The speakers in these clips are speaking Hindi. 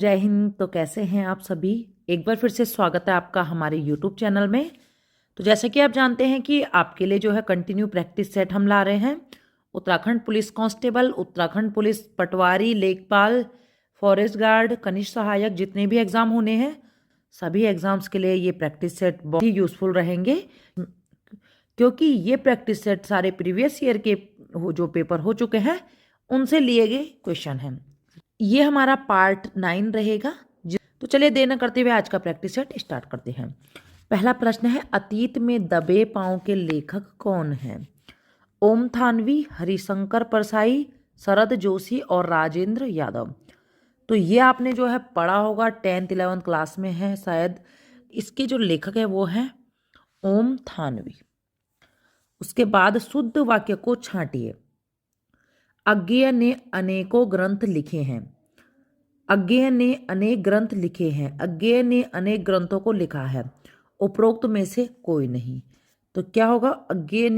जय हिंद। तो कैसे हैं आप सभी? एक बार फिर से स्वागत है आपका हमारे यूट्यूब चैनल में। तो जैसे कि आप जानते हैं कि आपके लिए जो है कंटिन्यू प्रैक्टिस सेट हम ला रहे हैं। Uttarakhand police constable, Uttarakhand police patwari, लेखपाल, फॉरेस्ट गार्ड, कनिष्ठ सहायक, जितने भी एग्ज़ाम होने हैं सभी एग्ज़ाम्स के लिए ये प्रैक्टिस सेट बहुत ही यूज़फुल रहेंगे, क्योंकि ये प्रैक्टिस सेट सारे प्रीवियस ईयर के जो पेपर हो चुके हैं उनसे लिए गए क्वेश्चन हैं। ये हमारा पार्ट 9 रहेगा। तो चलिए देर न करते हुए आज का प्रैक्टिस सेट स्टार्ट करते हैं। पहला प्रश्न है, अतीत में दबे पांव के लेखक कौन हैं? ओम थानवी, हरिशंकर परसाई, शरद जोशी और राजेंद्र यादव। तो ये आपने जो है पढ़ा होगा, 10th 11th क्लास में है शायद। इसके जो लेखक है वो हैं ओम थानवी। उसके बाद शुद्ध वाक्य को छांटिए। अज्ञेय ने अनेकों ग्रंथ लिखे हैं। अज्ञेय ने अनेक ग्रंथ लिखे हैं। अज्ञेय ने अनेक ग्रंथों को लिखा है। उपरोक्त में से कोई नहीं। तो क्या होगा? अज्ञेय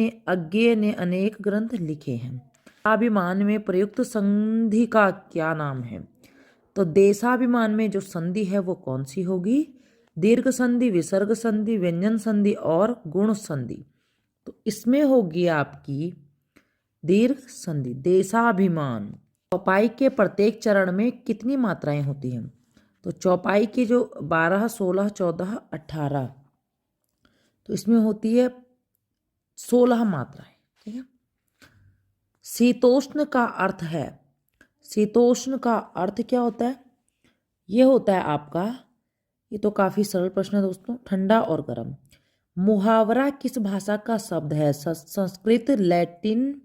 ने अनेक ग्रंथ लिखे हैं। देशाभिमान में प्रयुक्त संधि का क्या नाम है? तो देशाभिमान में जो संधि है वो कौन सी होगी? दीर्घ संधि, विसर्ग संधि, व्यंजन संधि और गुण संधि। तो इसमें होगी आपकी दीर्घ संधि। देशाभिमान। चौपाई के प्रत्येक चरण में कितनी मात्राएं होती हैं? तो चौपाई के जो 12, 16, 14, 18, तो इसमें होती है 16 मात्राएं। ठीक है। शीतोष्ण का अर्थ है, शीतोष्ण का अर्थ क्या होता है? ये होता है आपका, ये तो काफी सरल प्रश्न है दोस्तों, ठंडा और गर्म। मुहावरा किस भाषा का शब्द है? संस्कृत, लैटिन,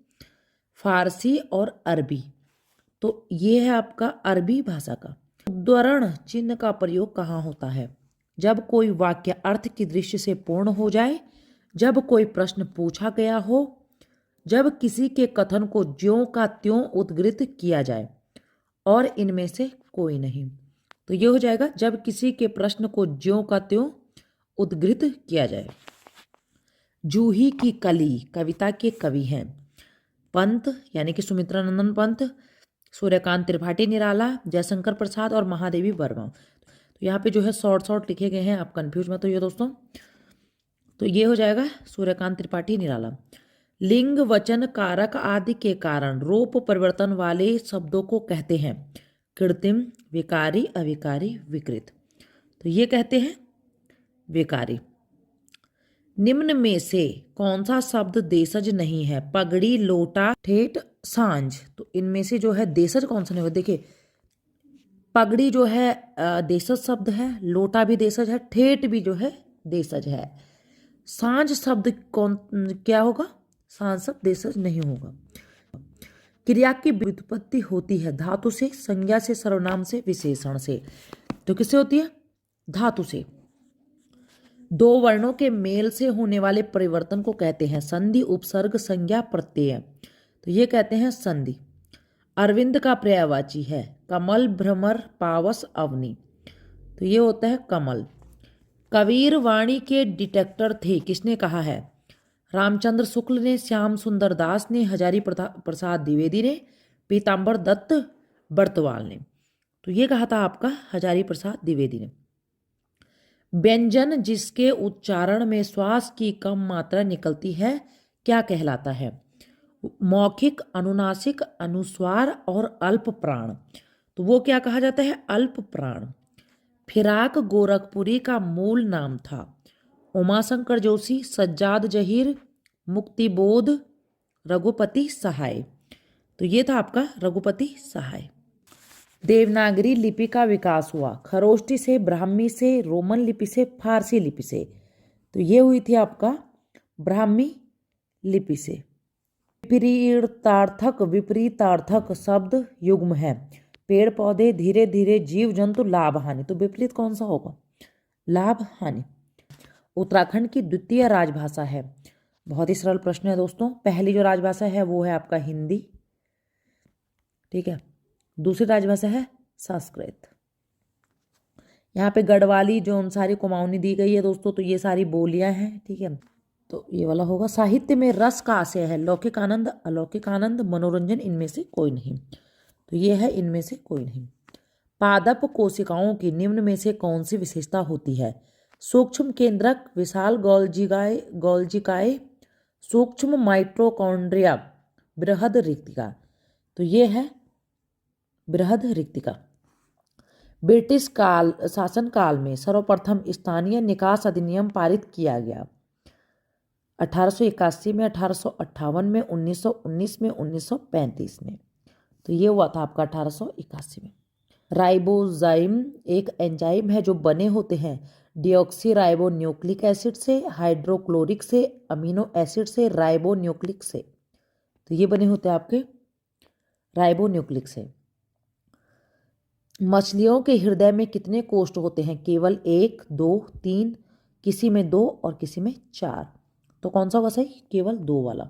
फारसी और अरबी। तो ये है आपका अरबी भाषा का। उद्धरण चिन्ह का प्रयोग कहाँ होता है? जब कोई वाक्य अर्थ की दृष्टि से पूर्ण हो जाए, जब कोई प्रश्न पूछा गया हो, जब किसी के कथन को ज्यों का त्यों उद्धृत किया जाए, और इनमें से कोई नहीं। तो ये हो जाएगा जब किसी के प्रश्न को ज्यों का त्यों उद्धृत किया जाए। जूही की कली कविता के कवि हैं पंत, यानी कि सुमित्रानंदन पंत, सूर्यकांत त्रिपाठी निराला, जयशंकर प्रसाद और महादेवी वर्मा। तो यहाँ पे जो है शॉर्ट लिखे गए हैं, आप कंफ्यूज मत होइए दोस्तों। तो ये हो जाएगा सूर्यकांत त्रिपाठी निराला। लिंग, वचन, कारक आदि के कारण रूप परिवर्तन वाले शब्दों को कहते हैं कृत्रिम, विकारी, अविकारी, विकृत। तो ये कहते हैं विकारी। निम्न में से कौन सा शब्द देशज नहीं है? पगड़ी, लोटा, ठेठ, सांझ। तो इनमें से जो है देशज कौन सा नहीं होगा? देखिए, पगड़ी जो है देशज शब्द है, लोटा भी देशज है, ठेठ भी जो है देशज है। सांझ शब्द कौन क्या होगा? सांझ शब्द देशज नहीं होगा। क्रिया की व्युत्पत्ति होती है धातु से, संज्ञा से, सर्वनाम से, विशेषण से। तो किससे होती है? धातु से। दो वर्णों के मेल से होने वाले परिवर्तन को कहते हैं संधि, उपसर्ग, संज्ञा, प्रत्यय। तो ये कहते हैं संधि। अरविंद का पर्यायवाची है कमल, भ्रमर, पावस, अवनी। तो ये होता है कमल। कबीर वाणी के डिटेक्टर थे, किसने कहा है? रामचंद्र शुक्ल ने, श्याम सुंदर दास ने, हजारी प्रसाद द्विवेदी ने, पीताम्बर दत्त बर्तवाल ने। तो ये कहा था आपका हजारी प्रसाद द्विवेदी ने। व्यंजन जिसके उच्चारण में श्वास की कम मात्रा निकलती है क्या कहलाता है? मौखिक, अनुनासिक, अनुस्वार और अल्प प्राण। तो वो क्या कहा जाता है? अल्प प्राण। फिराक गोरखपुरी का मूल नाम था उमाशंकर जोशी, सज्जाद जहीर, मुक्तिबोध, रघुपति सहाय। तो ये था आपका रघुपति सहाय। देवनागरी लिपि का विकास हुआ खरोष्टी से, ब्राह्मी से, रोमन लिपि से, फारसी लिपि से। तो ये हुई थी आपका ब्राह्मी लिपि से। विपरीतार्थक शब्द युग्म है पेड़ पौधे, धीरे धीरे, जीव जंतु, लाभ हानि। तो विपरीत कौन सा होगा? लाभ हानि। उत्तराखंड की द्वितीय राजभाषा है, बहुत ही सरल प्रश्न है दोस्तों। पहली जो राजभाषा है वो है आपका हिंदी, ठीक है। दूसरी राजभाषा है संस्कृत। यहाँ पे गढ़वाली, जौनसारी, कुमाऊनी दी गई है दोस्तों। तो ये सारी बोलियां हैं, ठीक है। तो ये वाला होगा। साहित्य में रस का आशय है लौकिक आनंद, अलौकिक आनंद, मनोरंजन, इनमें से कोई नहीं। तो ये है इनमें से कोई नहीं। पादप कोशिकाओं की निम्न में से कौन सी विशेषता होती है? सूक्ष्म केंद्रक, विशाल गोल्जिकाएं, सूक्ष्म माइटोकॉन्ड्रिया, बृहद रिक्तिका। तो ये है बृहद रिक्तिका। ब्रिटिश शासनकाल में सर्वप्रथम स्थानीय निकास अधिनियम पारित किया गया। 1881 में, 1858 में, 1919 में, 1935 में। तो ये हुआ था आपका 1881 में। राइबोजाइम एक एंजाइम है जो बने होते हैं डिऑक्सी राइबोन्यूक्लिक एसिड से, हाइड्रोक्लोरिक से, अमीनो एसिड से, राइबोन्यूक्लिक से। तो ये बने होते हैं आपके राइबोन्यूक्लिक से। मछलियों के हृदय में कितने कोष्ठ होते हैं? केवल 1, 2, 3, किसी में 2 और किसी में 4। तो कौन सा होगा सही? केवल 2 वाला।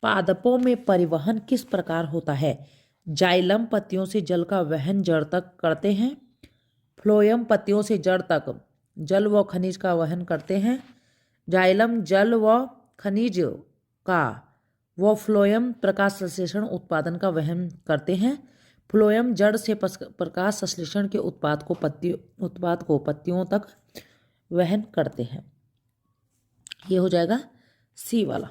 पादपों में परिवहन किस प्रकार होता है? जाइलम पत्तियों से जल का वहन जड़ तक करते हैं, फ्लोएम पत्तियों से जड़ तक जल व खनिज का वहन करते हैं, जाइलम जल व खनिज का व फ्लोएम प्रकाश संश्लेषण उत्पादन का वहन करते हैं। फ्लोएम जड़ से प्रकाश संश्लेषण के उत्पाद को पत्तियों तक वहन करते हैं। ये हो जाएगा सी वाला।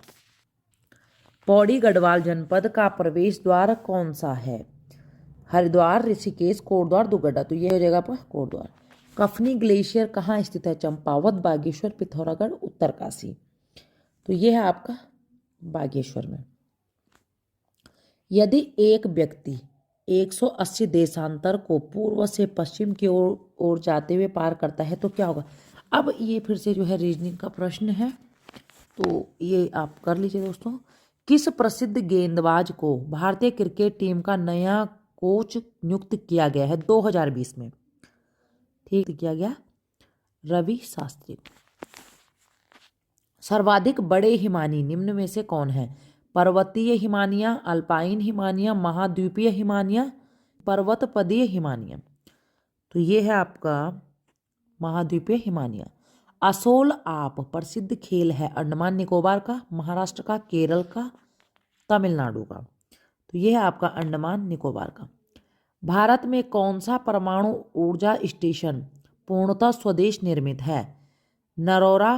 पौड़ी गढ़वाल जनपद का प्रवेश द्वार कौन सा है? हरिद्वार, ऋषिकेश, कोटद्वार, दुगड्डा। तो ये हो जाएगा आपका कोटद्वार। कफनी ग्लेशियर कहाँ स्थित है? चंपावत, बागेश्वर, पिथौरागढ़, उत्तरकाशी। तो ये है आपका बागेश्वर में। यदि एक व्यक्ति 180 देशांतर को पूर्व से पश्चिम की ओर जाते हुए पार करता है तो क्या होगा? अब ये फिर से जो है रीजनिंग का प्रश्न है, तो ये आप कर लीजिए दोस्तों। किस प्रसिद्ध गेंदबाज को भारतीय क्रिकेट टीम का नया कोच नियुक्त किया गया है 2020 में? ठीक किया गया रवि शास्त्री। सर्वाधिक बड़े हिमानी निम्न में से कौन है? पर्वतीय हिमानिया, अल्पाइन हिमानिया, महाद्वीपीय हिमानिया, पर्वतपदीय हिमानिया। तो ये है आपका महाद्वीपीय हिमानिया। असोल आप प्रसिद्ध खेल है अंडमान निकोबार का, महाराष्ट्र का, केरल का, तमिलनाडु का। तो ये है आपका अंडमान निकोबार का। भारत में कौन सा परमाणु ऊर्जा स्टेशन पूर्णतः स्वदेश निर्मित है? नरोरा,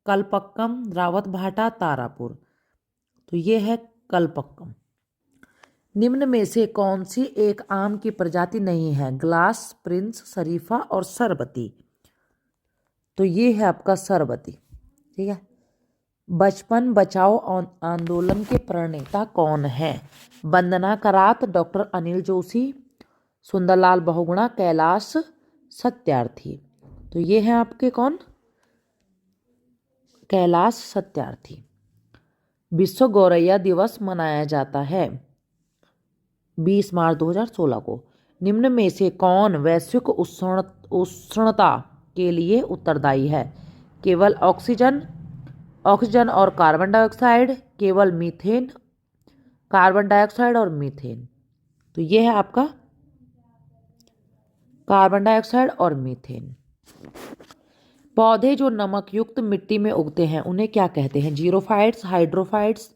कलपक्कम, रावतभाटा, तारापुर। तो ये है कलपक्कम। निम्न में से कौन सी एक आम की प्रजाति नहीं है? ग्लास, प्रिंस, शरीफा और सरबती। तो ये है आपका सरबती। ठीक है। बचपन बचाओ आंदोलन के प्रणेता कौन है? वंदना करात, डॉक्टर अनिल जोशी, सुंदरलाल बहुगुणा, कैलाश सत्यार्थी। तो ये है आपके कौन? कैलाश सत्यार्थी। विश्व गौरैया दिवस मनाया जाता है 20 मार्च 2016 को। निम्न में से कौन वैश्विक उष्णता के लिए उत्तरदायी है? केवल ऑक्सीजन और कार्बन डाइऑक्साइड, केवल मीथेन, कार्बन डाइऑक्साइड और मीथेन। तो ये है आपका कार्बन डाइऑक्साइड और मीथेन। पौधे जो नमक युक्त मिट्टी में उगते हैं उन्हें क्या कहते हैं? जीरोफाइट्स, हाइड्रोफाइट्स,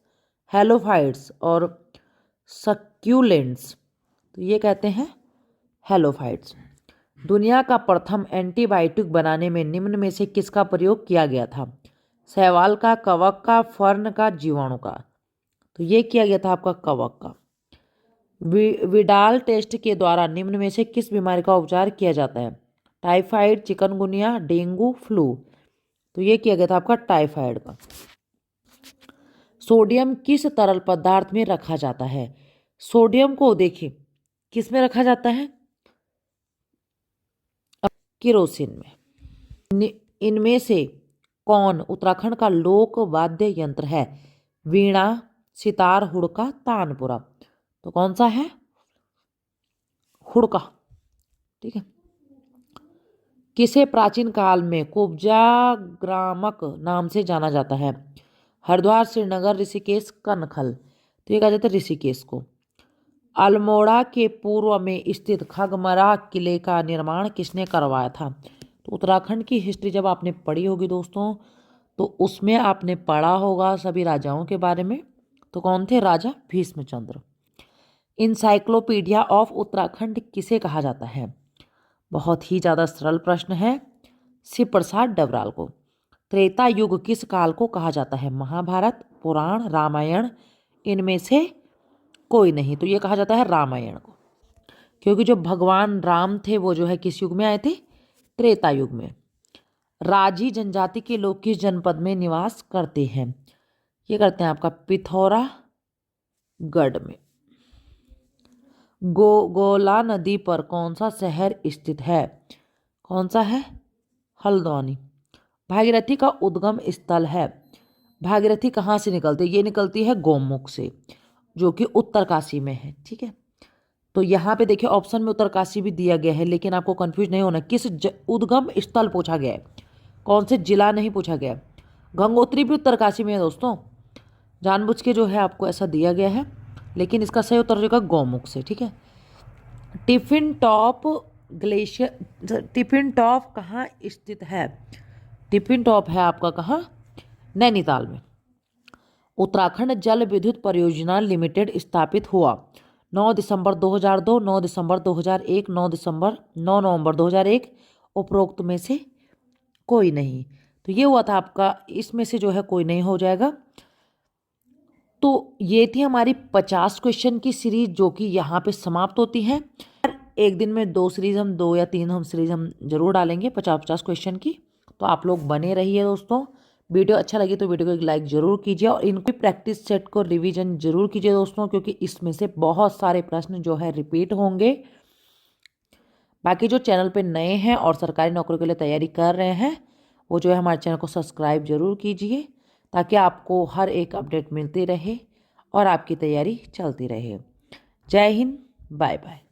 हेलोफाइट्स और सक्यूलेंट्स। तो ये कहते हैं हेलोफाइट्स। दुनिया का प्रथम एंटीबायोटिक बनाने में निम्न में से किसका प्रयोग किया गया था? शैवाल का, कवक का, फर्न का, जीवाणु का। तो ये किया गया था आपका कवक का। विडाल टेस्ट के द्वारा निम्न में से किस बीमारी का उपचार किया जाता है? Typhoid, chikungunya, dengue, flu. तो ये किया गया था आपका टाइफाइड का। सोडियम किस तरल पदार्थ में रखा जाता है? सोडियम को देखिए किस में रखा जाता है? केरोसिन में। इनमें से कौन उत्तराखंड का लोक वाद्य यंत्र है? वीणा, सितार, हुड़का, तानपुरा। तो कौन सा है? हुड़का। ठीक है। किसे प्राचीन काल में कुब्जाग्रामक नाम से जाना जाता है? हरिद्वार, श्रीनगर, ऋषिकेश, कनखल। तो ये कहा जाता है ऋषिकेश को। अल्मोड़ा के पूर्व में स्थित खगमरा किले का निर्माण किसने करवाया था? तो उत्तराखंड की हिस्ट्री जब आपने पढ़ी होगी दोस्तों तो उसमें आपने पढ़ा होगा सभी राजाओं के बारे में। तो कौन थे? राजा भीष्मचंद्र। इंसाइक्लोपीडिया ऑफ उत्तराखंड किसे कहा जाता है? बहुत ही ज़्यादा सरल प्रश्न है शिव प्रसाद डबराल को। त्रेता युग किस काल को कहा जाता है? महाभारत, पुराण, रामायण, इनमें से कोई नहीं। तो ये कहा जाता है रामायण को, क्योंकि जो भगवान राम थे वो जो है किस युग में आए थे? त्रेता युग में। राजी जनजाति के लोग किस जनपद में निवास करते हैं? ये करते हैं आपका पिथौरागढ़ में। गोला नदी पर कौन सा शहर स्थित है? कौन सा है? हल्द्वानी। भागीरथी का उद्गम स्थल है। भागीरथी कहाँ से निकलती है? ये निकलती है गौमुख से, जो कि उत्तरकाशी में है। ठीक है, तो यहाँ पे देखिए ऑप्शन में उत्तरकाशी भी दिया गया है, लेकिन आपको कंफ्यूज नहीं होना। किस उद्गम स्थल पूछा गया है, कौन से जिला नहीं पूछा गया। गंगोत्री भी उत्तरकाशी में है दोस्तों, जानबूझ के जो है आपको ऐसा दिया गया है, लेकिन इसका सही उत्तर होगा गौमुख से। ठीक है, tiffin top glacier, tiffin top कहाँ स्थित है? टिफिन टॉप है आपका कहाँ? नैनीताल में। उत्तराखंड जल विद्युत परियोजना लिमिटेड स्थापित हुआ 9 दिसंबर 2002, 9 दिसंबर 2001, 9 नवंबर 2001, उपरोक्त में से कोई नहीं। तो ये हुआ था आपका, इसमें से जो है कोई नहीं हो जाएगा। तो ये थी हमारी 50 क्वेश्चन की सीरीज, जो कि यहाँ पे समाप्त होती है। एक दिन में 2 सीरीज हम 2 या 3 हम सीरीज हम जरूर डालेंगे 50-50 क्वेश्चन की। तो आप लोग बने रहिए दोस्तों। वीडियो अच्छा लगे तो वीडियो को एक लाइक जरूर कीजिए, और इनको प्रैक्टिस सेट को रिवीजन जरूर कीजिए दोस्तों, क्योंकि इसमें से बहुत सारे प्रश्न जो है रिपीट होंगे। बाकी जो चैनल पे नए हैं और सरकारी नौकरी के लिए तैयारी कर रहे हैं, वो जो है हमारे चैनल को सब्सक्राइब जरूर कीजिए, ताकि आपको हर एक अपडेट मिलती रहे और आपकी तैयारी चलती रहे। जय हिंद, बाय बाय।